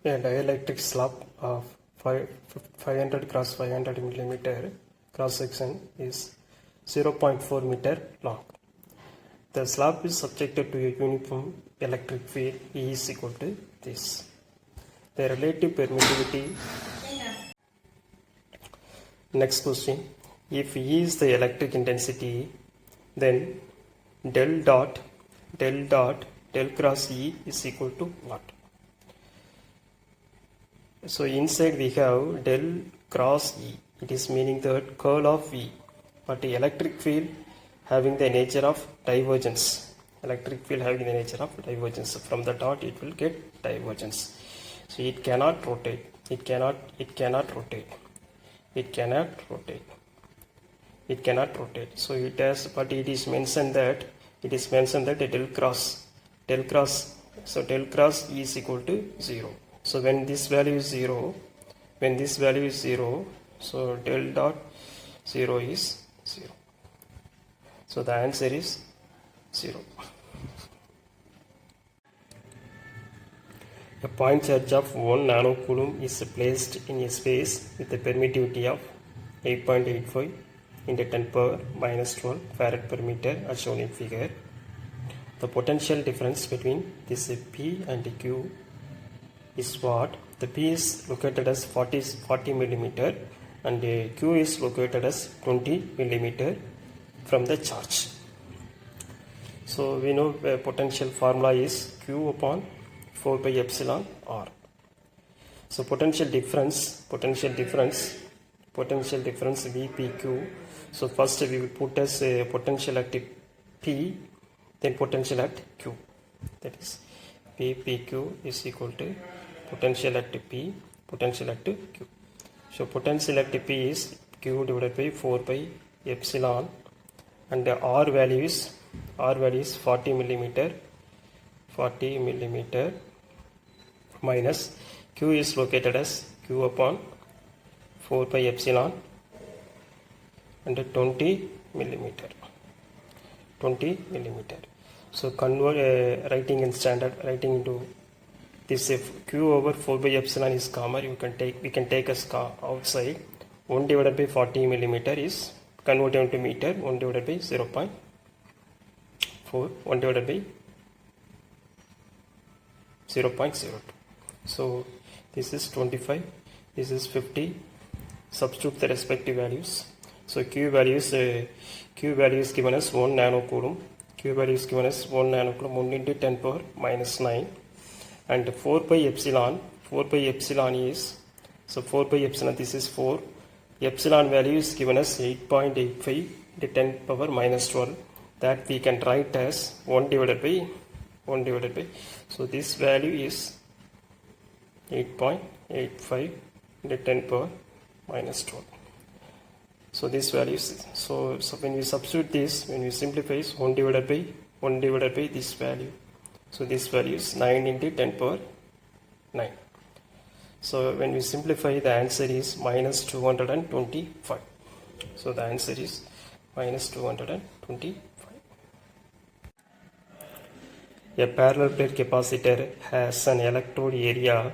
A dielectric slab of 500 cross 500 millimeter cross section is 0.4 meter long. The slab is subjected to a uniform electric field E is equal to this. The relative permittivity. Next question. If E is the electric intensity, then del cross E is equal to what? So inside we have del cross E. It is meaning the curl of E. But the electric field having the nature of divergence. Electric field having the nature of divergence. So from the dot it will get divergence. So it cannot rotate. It cannot rotate. So it has, but it is mentioned that del cross. So del cross E is equal to 0. So when this value is 0, so del dot 0 is 0. So the answer is 0. A point charge of 1 nanocoulomb is placed in a space with a permittivity of 8.85 into 10 power minus 12 farad per meter as shown in figure. The potential difference between this P and Q is what? The P is located as 40 millimeter and Q is located as 20 millimeter from the charge. So we know the potential formula is Q upon 4 by epsilon R. So potential difference VPQ. So first we will put as a potential at P, then potential at Q. That is VPQ is equal to potential at P, potential at Q. So potential at P is Q divided by 4 by epsilon, and the R value is 40 millimeter minus Q is located as Q upon 4 by epsilon and 20 millimeter. So convert writing in standard, writing into this, if Q over 4 by epsilon is common, we can take as outside. 1 divided by 40 millimeter is converted into meter. 1 divided by 0.4, 1 divided by 0.02. So this is 25, this is 50. Substitute the respective values. So Q value is given as 1 nanocoulomb. 1 into 10 power minus 9. And 4 by epsilon is, so 4 by epsilon, this is 4. Epsilon value is given as 8.85 to 10 power minus 12. That we can write as 1 divided by, so this value is 8.85 to 10 power minus 12. So this value is, so when we substitute this, when we simplify, is 1 divided by this value. So this value is 9 into 10 power 9. So when we simplify, the answer is minus 225. So the answer is minus 225. A parallel plate capacitor has an electrode area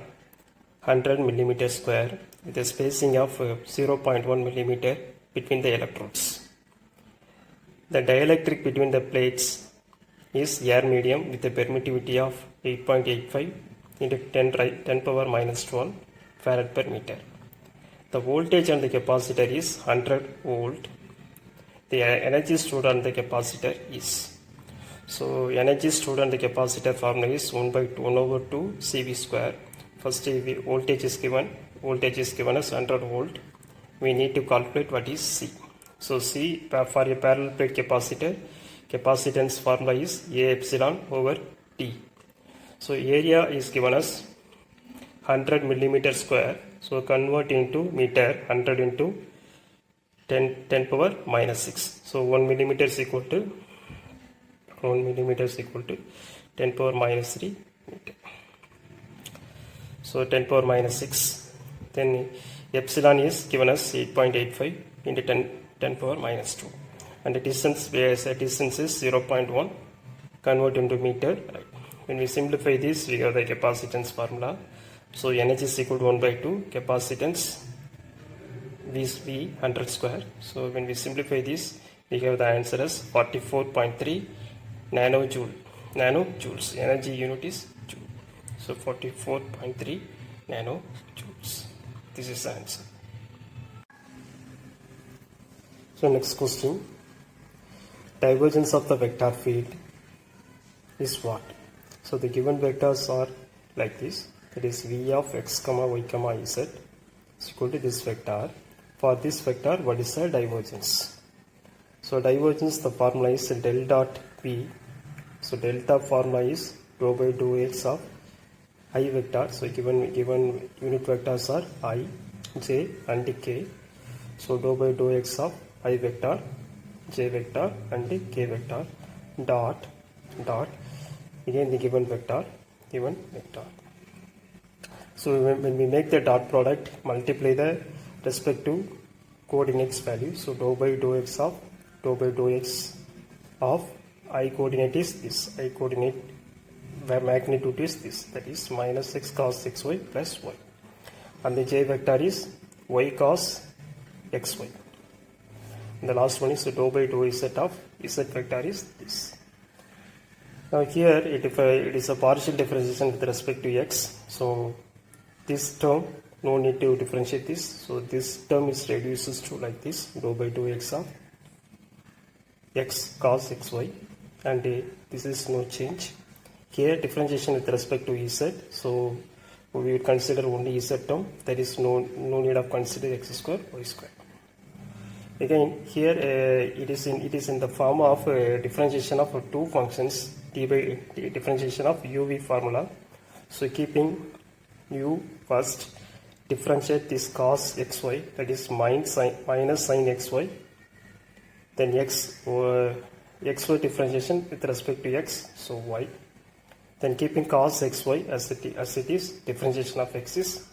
100 millimeter square with a spacing of 0.1 millimeter between the electrodes. The dielectric between the plates is air medium with a permittivity of 8.85 into 10 power minus 12 farad per meter. The voltage on the capacitor is 100 volt. The energy stored on the capacitor is, so energy stored on the capacitor formula is 1 over 2 CV square. First the voltage is given as 100 volt. We need to calculate what is C. So C for a parallel plate capacitor, capacitance formula is A epsilon over T. So area is given as 100 millimeter square. So convert into meter, 100 into 10 power minus 6. So 1 millimeter is equal to 10 power minus 3 meter. So 10 power minus 6. Then epsilon is given as 8.85 into 10 power minus 2. And the distance is 0.1. Convert into meter. Right. When we simplify this, we have the capacitance formula. So energy is equal to 1 by 2, capacitance V is V 100 square. So when we simplify this, we have the answer as 44.3 nanojoules. Energy unit is joule. So 44.3 nanojoules. This is the answer. So next question. Divergence of the vector field is what? So the given vectors are like this. That is V of x comma y comma z is equal to this vector. For this vector, what is the divergence? So divergence, the formula is del dot V. So delta formula is rho by dou x of I vector. So given unit vectors are I, j and k. So rho by dou x of I vector, j vector and k vector dot again the given vector. So when we make the dot product, multiply the respective coordinates value. So rho by dou x of I coordinate is this. I coordinate where magnitude is this. That is minus x cos xy plus y. And the j vector is y cos xy. And the last one is rho by dou z of z vector is this. Now here it is a partial differentiation with respect to x. So this term, no need to differentiate this. So this term is reduces to like this, rho by dou x of x cos xy, and this is no change. Here differentiation with respect to z. So we will consider only z term. There is no need of consider x square y square. Again here it is in the form of differentiation of two functions, differentiation of uv formula. So keeping u first, differentiate this cos xy, that is minus sin xy, then xy differentiation with respect to x, so y, then keeping cos xy as it is, differentiation of x is.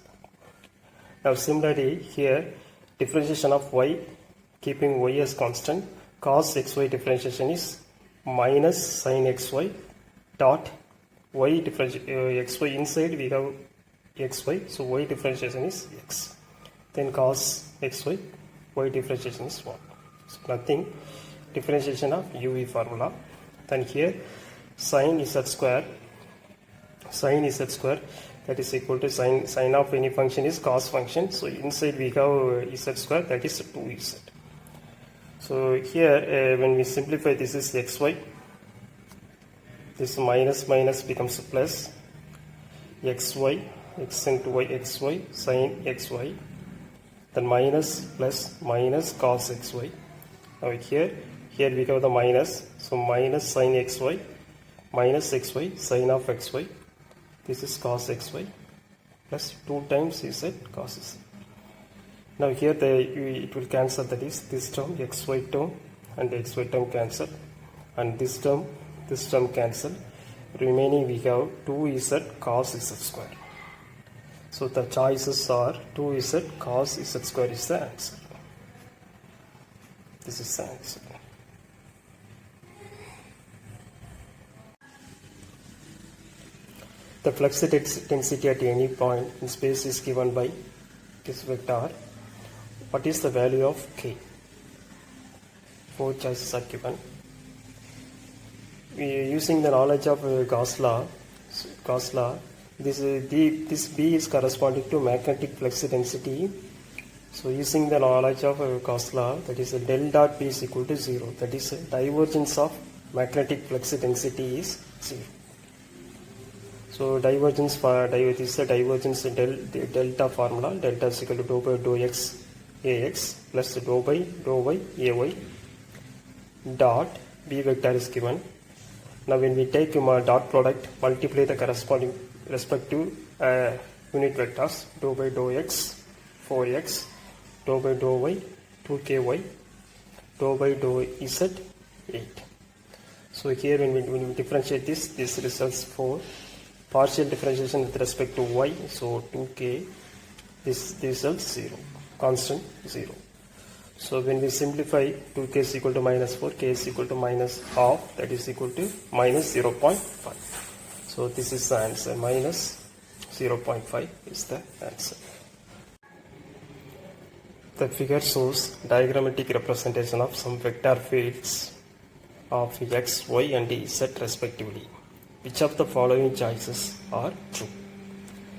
Now similarly here differentiation of y, keeping y as constant, cos xy differentiation is minus sin xy dot y xy inside we have xy, so y differentiation is x, then cos xy, y differentiation is 1. So nothing, differentiation of uv formula. Then here sin z square, that is equal to sin of any function is cos function. So inside we have z square, that is 2z. So here when we simplify, this is xy, this minus becomes plus, xy, x into y, xy, sin xy, then minus plus minus cos xy. Now here we have the minus, so minus sin xy, minus xy, sin of xy, this is cos xy, plus 2 times z cos z. Now here it will cancel, that is this term, xy term and xy term cancel, and this term cancel. Remaining we have 2z cos z square. So the choices are 2z cos z square is the answer. This is the answer. The flux density at any point in space is given by this vector. What is the value of k? 4 choices are given. Using the knowledge of Gauss law, this B is corresponding to magnetic flux density. So using the knowledge of Gauss law, that is del dot B is equal to 0. That is divergence of magnetic flux density is 0. So divergence this is the divergence delta formula. Delta is equal to rho by dou x ax plus rho by y ay dot B vector is given. Now when we take dot product, multiply the corresponding respective unit vectors, rho by dou x 4x, rho by dou y 2ky, rho by dou z 8. So here when we differentiate this results 4. Partial differentiation with respect to y, so 2k, this results 0, constant 0. So when we simplify, 2k is equal to minus 4, k is equal to minus half, that is equal to minus 0.5. So this is the answer, minus 0.5 is the answer. The figure shows diagrammatic representation of some vector fields of x, y and z respectively. Which of the following choices are true?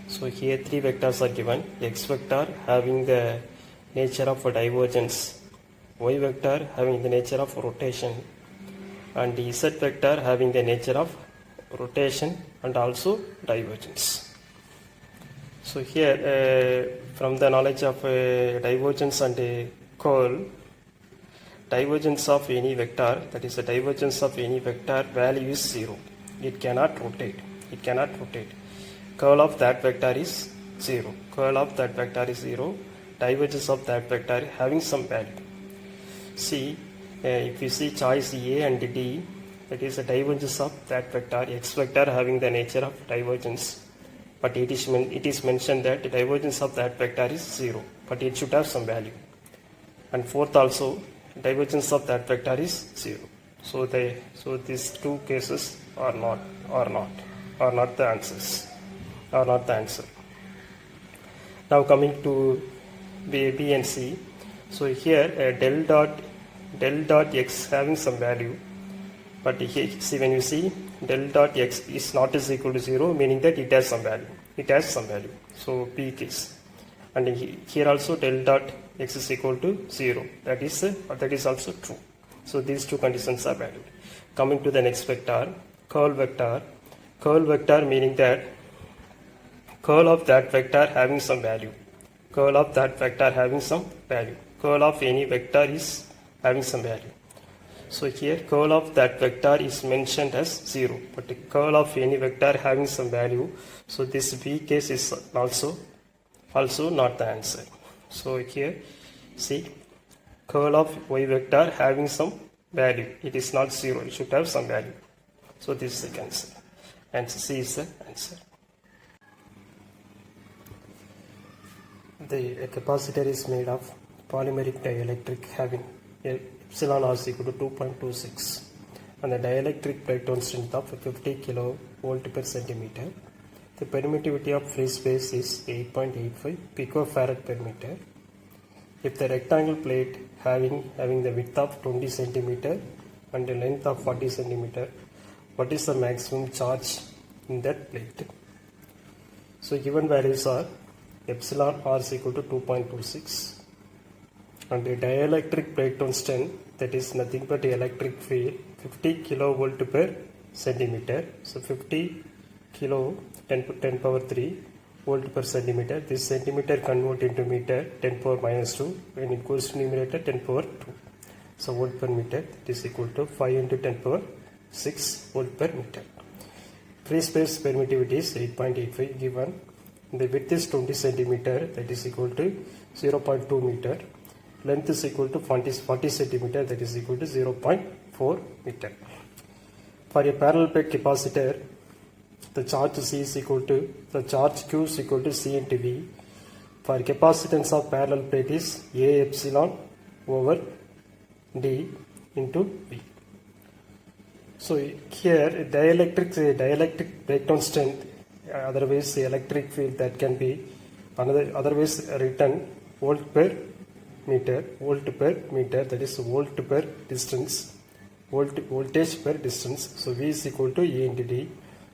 So here three vectors are given. X vector having the nature of a divergence, y vector having the nature of rotation, and z vector having the nature of rotation and also divergence. So here from the knowledge of divergence and curl, divergence of any vector, that is the divergence of any vector value is 0. It cannot rotate. Curl of that vector is 0. Divergence of that vector having some value. See, if you see choice A and D, that is the divergence of that vector, x vector having the nature of divergence. But it is mentioned that the divergence of that vector is 0, but it should have some value. And fourth also, divergence of that vector is 0. So these two cases are not the answers. Now coming to B and C. So here del dot x having some value, but here see, when you see del dot x is not is equal to 0, meaning that it has some value. So B case. And here also del dot x is equal to 0. That is also true. So these two conditions are valid. Coming to the next vector, curl vector meaning that curl of that vector having some value. Curl of any vector is having some value. So here curl of that vector is mentioned as 0, but the curl of any vector having some value. So this B case is also not the answer. So here see, curl of y vector having some value. It is not 0. It should have some value. So this is the answer. Answer C is the answer. The capacitor is made of polymeric dielectric having epsilon r is equal to 2.26 and the dielectric breakdown strength of 50 kV per centimeter. The permittivity of free space is 8.85 picofarad per meter. If the rectangle plate having the width of 20 centimeter and the length of 40 centimeter, what is the maximum charge in that plate? So given values are epsilon r is equal to 2.26 and the dielectric breakdown strength, that is nothing but electric field, 50 kilovolt per centimeter. So 50 kilo 10 power 3 volt per centimeter. This centimeter convert into meter 10 power minus 2. When it goes to numerator 10 power 2. So volt per meter, that is equal to 5 into 10 power 6 volt per meter. Free space permittivity is 8.85 given. The width is 20 centimeter, that is equal to 0.2 meter. Length is equal to 40 centimeter, that is equal to 0.4 meter. For a parallel plate capacitor, the charge C is equal to, the charge Q is equal to C into V. For capacitance of parallel plate is A epsilon over D into V. So here dielectric breakdown strength, otherwise the electric field, that can be otherwise written volt per meter, that is voltage per distance. So V is equal to E into D.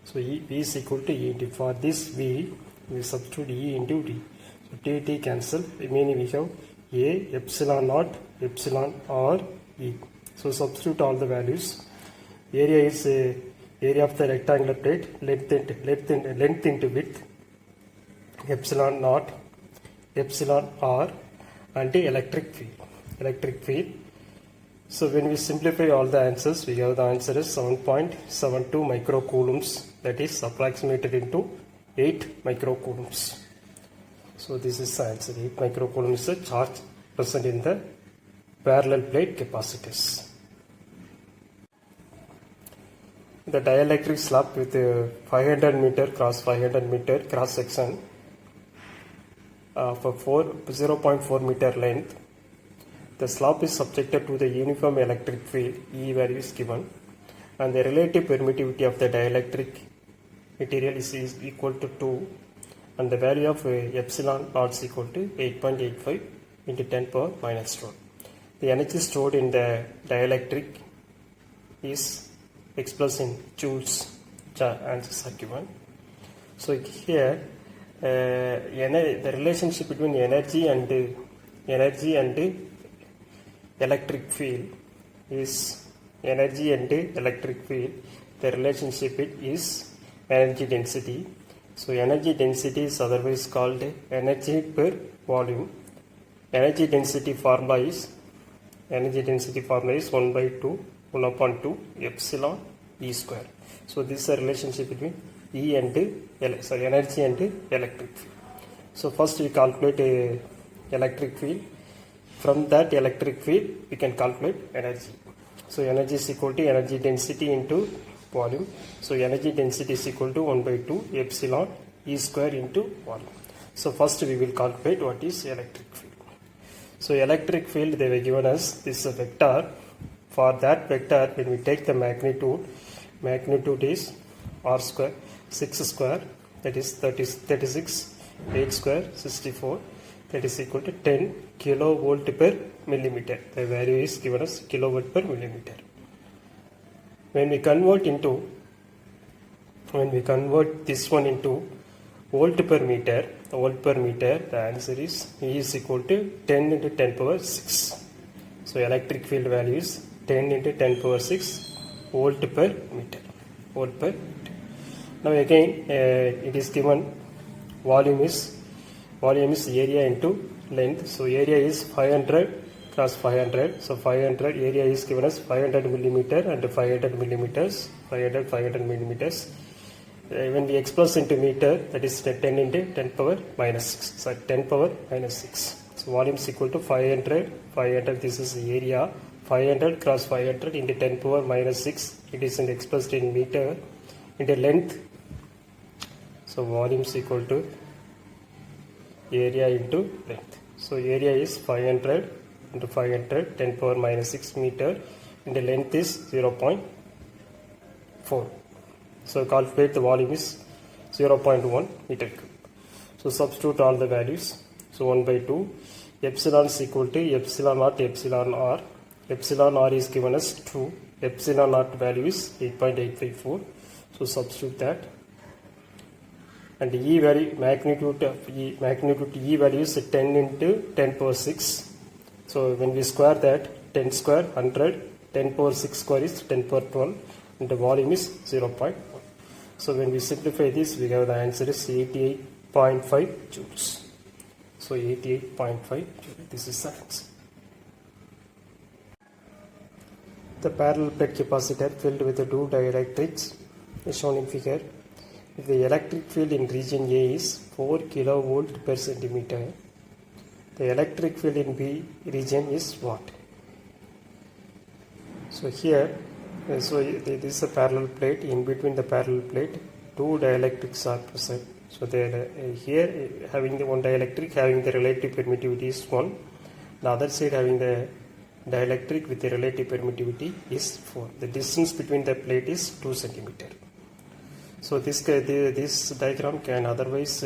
So V is equal to E into D. For this V, we substitute E into D. So T cancel, meaning we have A epsilon naught epsilon R E. So substitute all the values. Area is area of the rectangular plate, length into width, epsilon naught epsilon R, and the electric field. So when we simplify all the answers, we have the answer is 7.72 microcoulombs, that is approximated into 8 microcoulombs. So this is the answer. 8 microcoulombs is the charge present in the parallel plate capacitors. The dielectric slab with a 500 meter cross 500 meter cross section for 0.4 meter length. The slab is subjected to the uniform electric field, E value is given, and the relative permittivity of the dielectric material is equal to 2. and the value of epsilon naught is equal to 8.85 into 10 power minus 12. The energy stored in the dielectric is expressed in joules. Answers are given. So here the relationship between energy and electric field is energy and electric field. The relationship is energy density. So energy density is otherwise called energy per volume. Energy density formula is 1 by 2 1 upon 2 epsilon E square. So this is a relationship between E and energy and electric field. So first we calculate electric field. From that electric field we can calculate energy. So energy is equal to energy density into volume. So energy density is equal to 1 by 2 epsilon E square into volume. So first we will calculate what is electric field. So electric field, they were given us this vector. For that vector, when we take the magnitude is r square 6 square, that is 36, 8 square 64, that is equal to 10 kilovolt per millimeter. The value is given as kilovolt per millimeter. When we convert this one into volt per meter, the answer is E is equal to 10 into 10 power 6. So electric field value is 10 into 10 power 6 volt per meter. Now again it is given volume is area into length. So area is 500 cross 500. So 500 area is given as 500 millimeter and 500 millimeters. 500 millimeters. When we express into meter, that is 10 into 10 power minus 6. So 10 power minus 6. So volume is equal to 500. This is the area. 500 cross 500 into 10 power minus 6. It is expressed in meter into length. So volume is equal to area into length. So area is 500 into 500, 10 power minus 6 meter, and the length is 0.4. So calculate the volume is 0.1 meter cube. So substitute all the values. So 1 by 2. Epsilon is equal to epsilon naught epsilon r. Epsilon r is given as 2. Epsilon naught value is 8.854. So substitute that. And E value, magnitude E value is 10 into 10 power 6. So when we square that, 10 square 100, 10 power 6 square is 10 power 12, and the volume is 0.1. So when we simplify this, we have the answer is 88.5 joules. So 88.5 joules. This is the answer. The parallel plate capacitor filled with the two dielectrics is shown in figure. If the electric field in region A is 4 kilovolt per centimeter, the electric field in B region is what? So here, this is a parallel plate. In between the parallel plate, two dielectrics are present. So here having the one dielectric having the relative permittivity is 1. The other side having the dielectric with the relative permittivity is 4. The distance between the plate is 2 centimeter. So this diagram can otherwise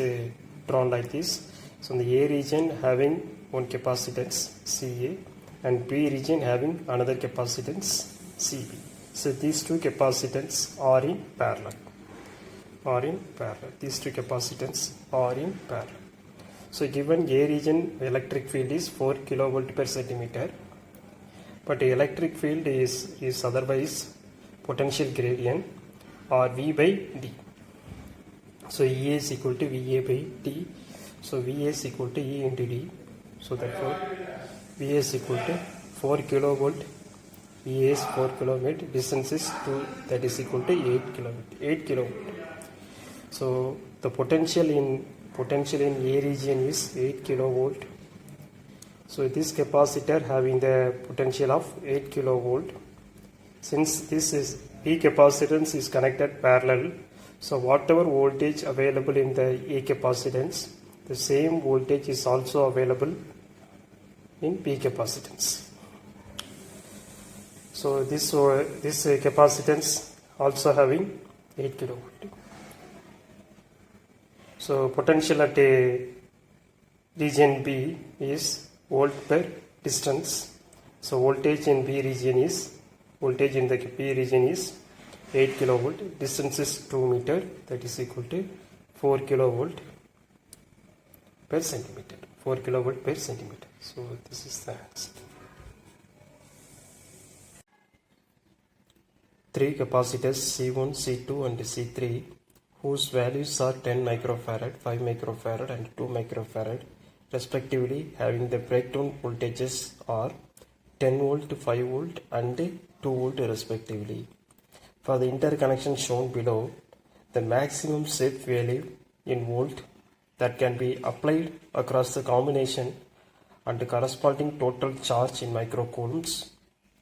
drawn like this. So the A region having one capacitance CA and B region having another capacitance CB. So these two capacitance are in parallel. These two capacitance are in parallel. So given A region electric field is 4 kilovolt per centimeter, but the electric field is otherwise potential gradient or V by D. So E is equal to VA by D. So VA is equal to E into D. So therefore VA is equal to 4 kilovolt. VA is 4 kilovolt. Distance is 2. That is equal to 8 kilovolt. So the potential in A region is 8 kilovolt. So this capacitor having the potential of 8 kilovolt. Since this is P capacitance is connected parallel, so whatever voltage available in the A capacitance, the same voltage is also available in P capacitance. So this capacitance also having 8 kilovolt. So potential at a region B is volt per distance. So voltage in B region is, voltage in the B region is 8 kilovolt, distance is 2 meter, that is equal to 4 kilovolt per centimeter, 4 kilovolt per centimeter. So this is the answer. 3 capacitors C1, C2 and C3 whose values are 10 microfarad, 5 microfarad and 2 microfarad respectively, having the breakdown voltages are 10 volt, 5 volt and 2 volt respectively. For the interconnection shown below, the maximum safe value in volt that can be applied across the combination and the corresponding total charge in microcoulombs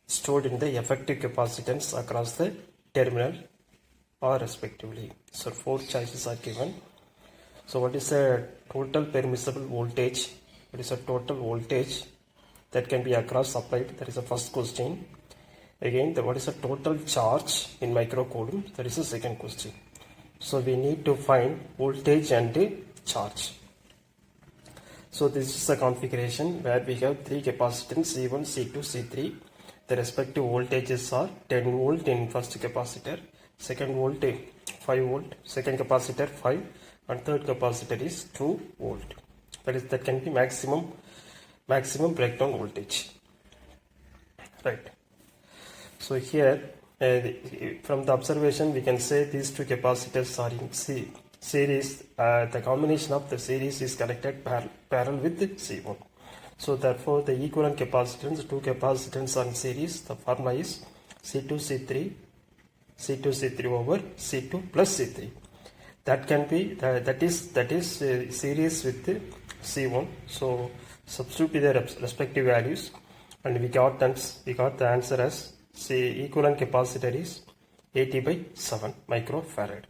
stored in the effective capacitance across the terminal or respectively. So 4 choices are given. So what is the total permissible voltage? What is the total voltage that can be across applied? That is the first question. Again, what is the total charge in microcoulomb? That is the second question. So we need to find voltage and charge. So this is the configuration where we have 3 capacitors C1, C2, C3. The respective voltages are 10 volt in first capacitor, second volt 5 volt, second capacitor 5 and third capacitor is 2 volt. That can be maximum breakdown voltage. Right. So here from the observation we can say these two capacitors are in series. The combination of the series is connected parallel with the C1. So therefore the equivalent capacitance, 2 capacitors are in series. The formula is C2 C3 over C2 plus C3. That can be that is series with the C1. So substitute their respective values and we got the answer as equivalent capacitor is 80 by 7 microfarad.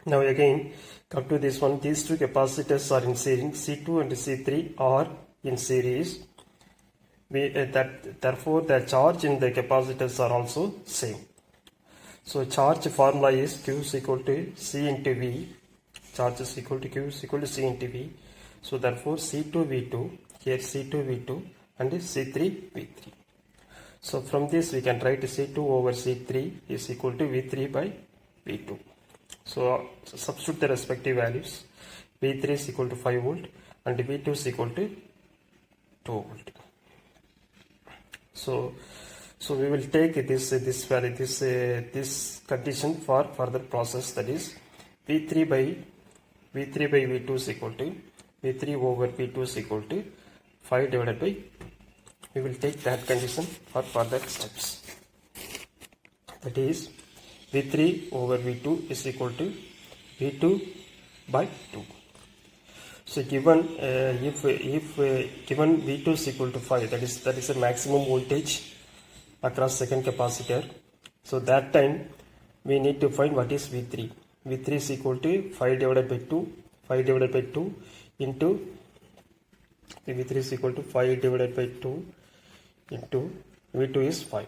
Now again come to this one. These two capacitors are in series. C2 and C3 are in series. Therefore the charge in the capacitors are also same. So charge formula is Q is equal to C into V. Charge is equal to Q is equal to C into V. So therefore C2 V2, here C2 V2 and C3 V3. So from this we can write C2 over C3 is equal to V3 by V2. So substitute the respective values. V3 is equal to 5 volt and V2 is equal to 2 volt. So we will take this value, this condition for further process, that is V3 by V2 is equal to V3 over V2 is equal to 5 divided by 2. We will take that condition for further steps. That is V3 over V2 is equal to V2 by 2. So given if given V2 is equal to 5, that is a maximum voltage across second capacitor. So that time we need to find what is V3. V3 is equal to 5 divided by 2. 5 divided by 2 into V3 is equal to 5 divided by 2 into V2 is 5.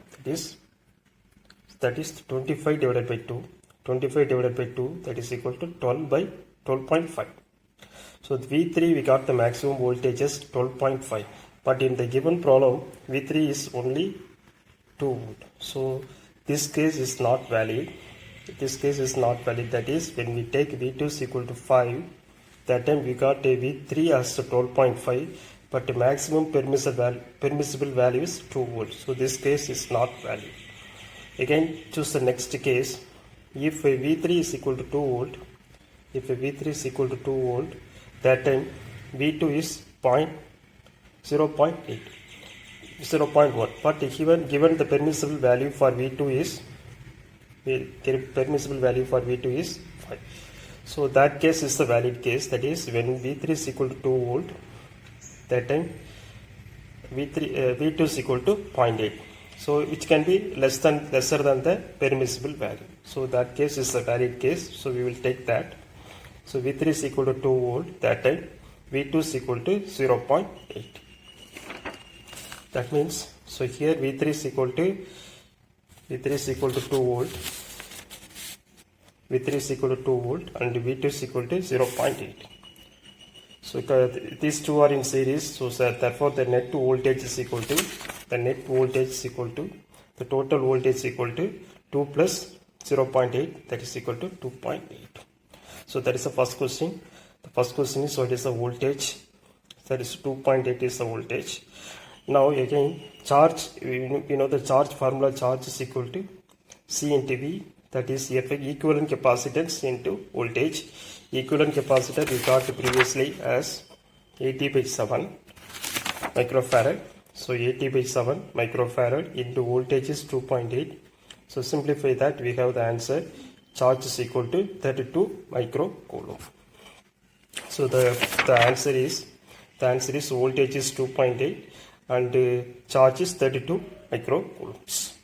That is 25 divided by 2. 25 divided by 2, that is equal to 12 by 12.5. So V3 we got the maximum voltage as 12.5, but in the given problem V3 is only 2 volt. So this case is not valid. This case is not valid. That is, when we take V2 is equal to 5, that time we got a V3 as 12.5, but the maximum permissible value is 2 volts. So this case is not valid. Again choose the next case. If a V3 is equal to 2 volt, if a V3 is equal to 2 volt, that time V2 is 0.8, 0.1. But given the permissible value for V2 is 5. So that case is the valid case. That is, when V3 is equal to 2 volt, that time V2 is equal to 0.8. So which can be lesser than the permissible value. So that case is a valid case. So we will take that. So V3 is equal to 2 volt. That time V2 is equal to 0.8. That means, so here V3 is equal to 2 volt. V3 is equal to 2 volt and V2 is equal to 0.8. So these two are in series, so therefore the net voltage is equal to the total voltage is equal to 2 plus 0.8, that is equal to 2.8. So that is the first question. The first question is what is the voltage? That is 2.8 is the voltage. Now again, charge, you know the charge formula, charge is equal to C into V, that is equivalent capacitance into voltage. Equivalent capacitor we got previously as 80 by 7 microfarad. So 80 by 7 microfarad into voltage is 2.8. So simplify that, we have the answer. Charge is equal to 32 microcoulomb. So the answer is voltage is 2.8 and charge is 32 microcoulombs.